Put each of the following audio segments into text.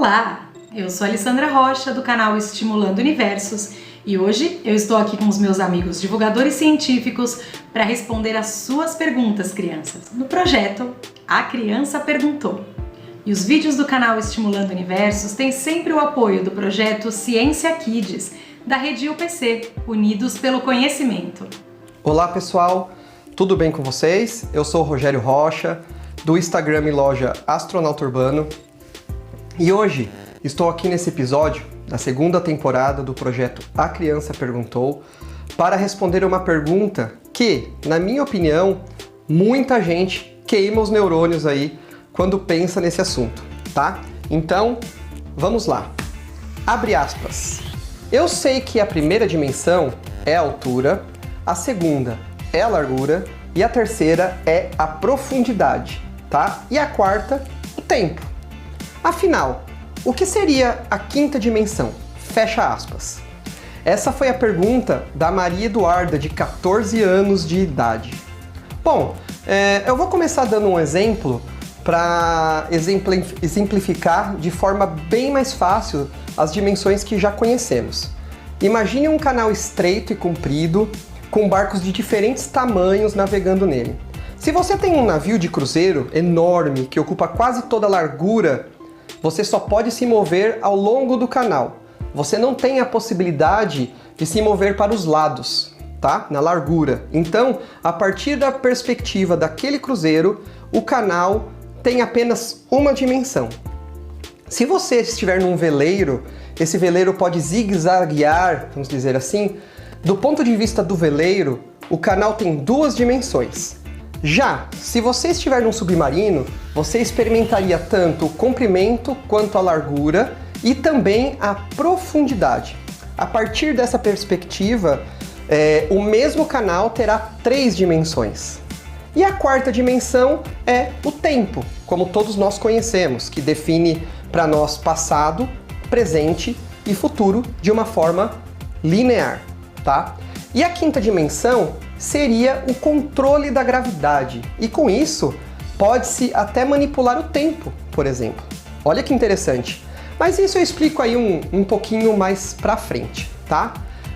Olá, eu sou a Alessandra Rocha do canal Estimulando Universos e hoje eu estou aqui com os meus amigos divulgadores científicos para responder as suas perguntas, crianças, no projeto A Criança Perguntou. E os vídeos do canal Estimulando Universos têm sempre o apoio do projeto Ciência Kids, da rede UPC, Unidos pelo Conhecimento. Olá pessoal, tudo bem com vocês? Eu sou o Rogério Rocha, do Instagram e loja Astronauta Urbano. E hoje estou aqui nesse episódio da segunda temporada do projeto A Criança Perguntou para responder uma pergunta que, na minha opinião, muita gente queima os neurônios aí quando pensa nesse assunto, tá? Então, vamos lá. Abre aspas. Eu sei que a primeira dimensão é a altura, a segunda é a largura e a terceira é a profundidade, tá? E a quarta, o tempo. Afinal, o que seria a quinta dimensão? Fecha aspas. Essa foi a pergunta da Maria Eduarda, de 14 anos de idade. Bom, eu vou começar dando um exemplo para exemplificar de forma bem mais fácil as dimensões que já conhecemos. Imagine um canal estreito e comprido, com barcos de diferentes tamanhos navegando nele. Se você tem um navio de cruzeiro enorme que ocupa quase toda a largura, você só pode se mover ao longo do canal. Você não tem a possibilidade de se mover para os lados, tá? Na largura. Então, a partir da perspectiva daquele cruzeiro, o canal tem apenas uma dimensão. Se você estiver num veleiro, esse veleiro pode zigue-zaguear, vamos dizer assim. Do ponto de vista do veleiro, o canal tem duas dimensões. Já, se você estiver num submarino, você experimentaria tanto o comprimento quanto a largura e também a profundidade. A partir dessa perspectiva, o mesmo canal terá três dimensões. E a quarta dimensão é o tempo, como todos nós conhecemos, que define para nós passado, presente e futuro de uma forma linear, tá? E a quinta dimensão seria o controle da gravidade. E com isso, pode-se até manipular o tempo, por exemplo. Olha que interessante. Mas isso eu explico aí um pouquinho mais pra frente, tá?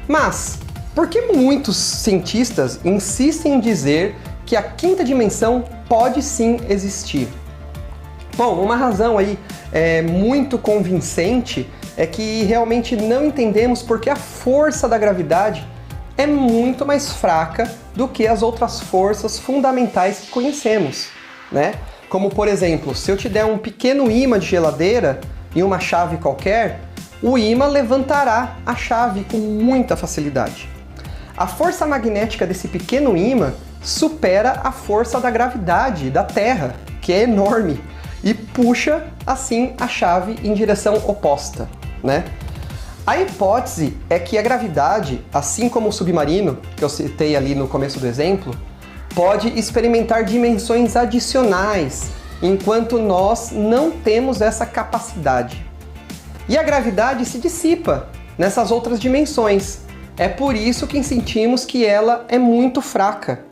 Mas, por que muitos cientistas insistem em dizer que a quinta dimensão pode sim existir? Bom, uma razão aí muito convincente é que realmente não entendemos porque a força da gravidade é muito mais fraca do que as outras forças fundamentais que conhecemos, né? Como, por exemplo, se eu te der um pequeno ímã de geladeira e uma chave qualquer, o ímã levantará a chave com muita facilidade. A força magnética desse pequeno ímã supera a força da gravidade da Terra, que é enorme, e puxa, assim, a chave em direção oposta, né? A hipótese é que a gravidade, assim como o submarino, que eu citei ali no começo do exemplo, pode experimentar dimensões adicionais, enquanto nós não temos essa capacidade. E a gravidade se dissipa nessas outras dimensões. É por isso que sentimos que ela é muito fraca.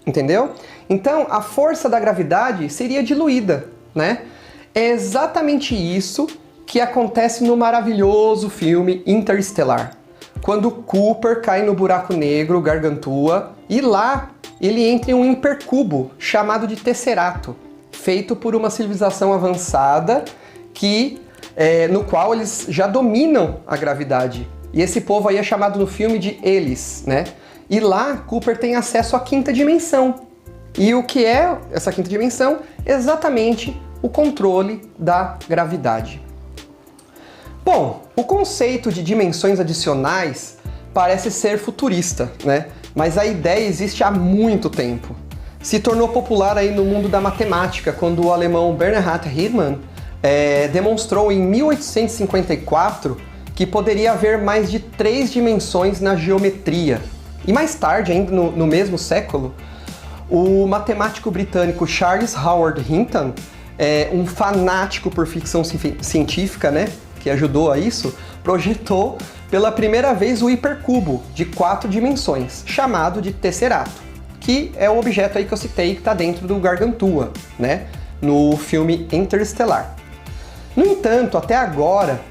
Entendeu? Então, a força da gravidade seria diluída, né? É exatamente isso que acontece no maravilhoso filme Interestelar, quando Cooper cai no buraco negro Gargantua e lá ele entra em um hipercubo chamado de Tesserato, feito por uma civilização avançada no qual eles já dominam a gravidade. E esse povo aí é chamado no filme de Eles, né? E lá Cooper tem acesso à quinta dimensão. E o que é essa quinta dimensão? Exatamente o controle da gravidade. Bom, o conceito de dimensões adicionais parece ser futurista, né? Mas a ideia existe há muito tempo. Se tornou popular aí no mundo da matemática, quando o alemão Bernhard Riemann demonstrou em 1854 que poderia haver mais de 3 dimensões na geometria. E mais tarde, ainda no mesmo século, o matemático britânico Charles Howard Hinton, um fanático por ficção científica, né, que ajudou a isso, projetou pela primeira vez o hipercubo de 4 dimensões, chamado de Tesserato, que é o objeto aí que eu citei que está dentro do Gargantua, né, no filme Interestelar. No entanto, até agora,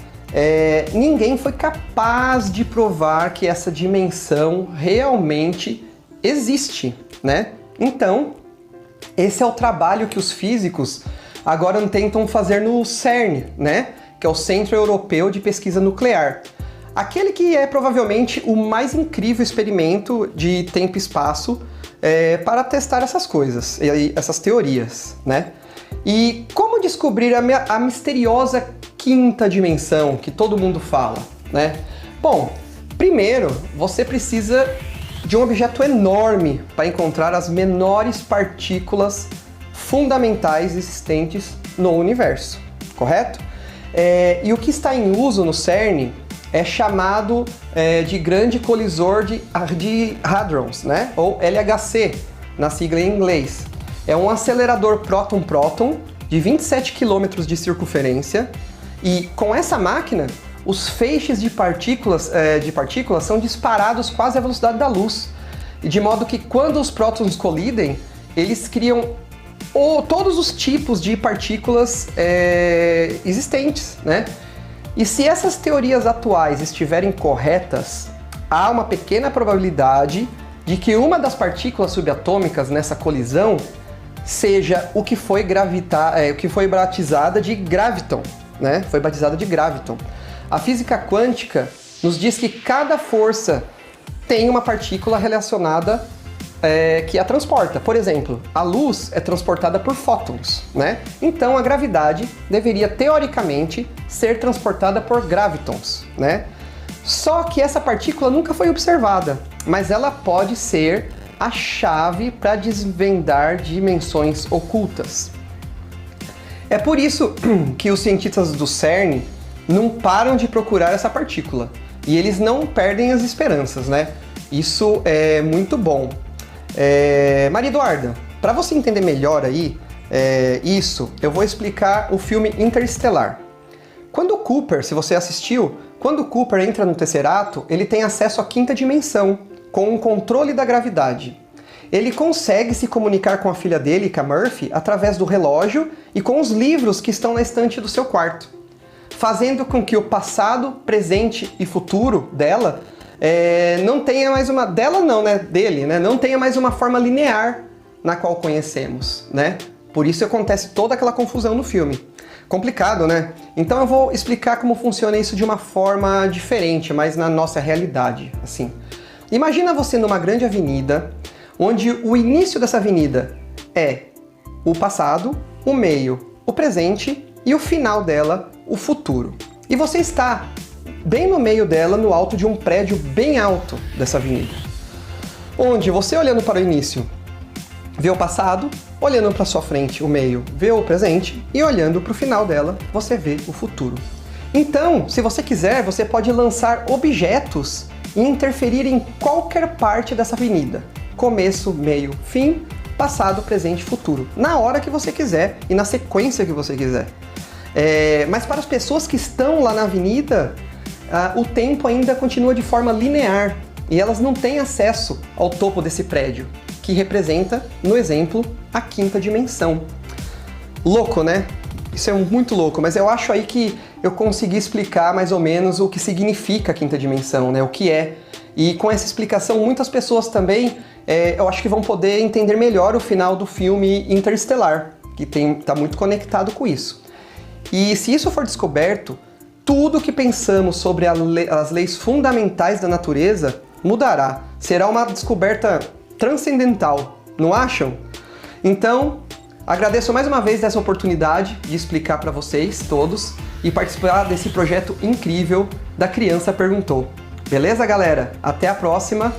ninguém foi capaz de provar que essa dimensão realmente existe, né? Então, esse é o trabalho que os físicos agora tentam fazer no CERN, né? Que é o Centro Europeu de Pesquisa Nuclear. Aquele que é provavelmente o mais incrível experimento de tempo e espaço para testar essas coisas, essas teorias, né? E como descobrir a misteriosa quinta dimensão que todo mundo fala, né? Bom, primeiro você precisa de um objeto enorme para encontrar as menores partículas fundamentais existentes no universo, correto? E o que está em uso no CERN é chamado de Grande Colisor de Hadrons, né? Ou LHC, na sigla em inglês. É um acelerador próton-próton de 27 km de circunferência e com essa máquina os feixes de partículas são disparados quase à velocidade da luz, e de modo que quando os prótons colidem, eles criam todos os tipos de partículas existentes, né? E se essas teorias atuais estiverem corretas, há uma pequena probabilidade de que uma das partículas subatômicas nessa colisão seja o que foi batizada de graviton, né? Foi batizada de graviton. A física quântica nos diz que cada força tem uma partícula relacionada que a transporta. Por exemplo, a luz é transportada por fótons, né? Então a gravidade deveria, teoricamente, ser transportada por gravitons, né? Só que essa partícula nunca foi observada, mas ela pode ser a chave para desvendar dimensões ocultas. É por isso que os cientistas do CERN não param de procurar essa partícula, e eles não perdem as esperanças, né? Isso é muito bom. Maria Eduarda, para você entender melhor aí eu vou explicar o filme Interestelar. Quando o Cooper, se você assistiu, quando o Cooper entra no Tesserato, ele tem acesso à quinta dimensão, com o controle da gravidade. Ele consegue se comunicar com a filha dele, com a Murphy, através do relógio e com os livros que estão na estante do seu quarto, fazendo com que o passado, presente e futuro dela não tenha mais uma... dele, né? Não tenha mais uma forma linear na qual conhecemos, né? Por isso acontece toda aquela confusão no filme. Complicado, né? Então eu vou explicar como funciona isso de uma forma diferente, mas na nossa realidade, assim. Imagina você numa grande avenida, onde o início dessa avenida é o passado, o meio, o presente e o final dela, o futuro. E você está bem no meio dela, no alto de um prédio bem alto dessa avenida, onde você, olhando para o início, vê o passado, olhando para sua frente, o meio, vê o presente, e olhando para o final dela, você vê o futuro. Então, se você quiser, você pode lançar objetos e interferir em qualquer parte dessa avenida. Começo, meio, fim, passado, presente, futuro. Na hora que você quiser e na sequência que você quiser. Mas para as pessoas que estão lá na avenida, o tempo ainda continua de forma linear e elas não têm acesso ao topo desse prédio, que representa, no exemplo, a quinta dimensão. Louco, né? Isso é muito louco, mas eu acho aí que eu consegui explicar mais ou menos o que significa a quinta dimensão, né? O que é. E com essa explicação, muitas pessoas também, eu acho que vão poder entender melhor o final do filme Interestelar, que está muito conectado com isso. E se isso for descoberto, tudo que pensamos sobre as leis fundamentais da natureza mudará. Será uma descoberta transcendental, não acham? Então, agradeço mais uma vez dessa oportunidade de explicar para vocês todos e participar desse projeto incrível da Criança Perguntou. Beleza, galera? Até a próxima!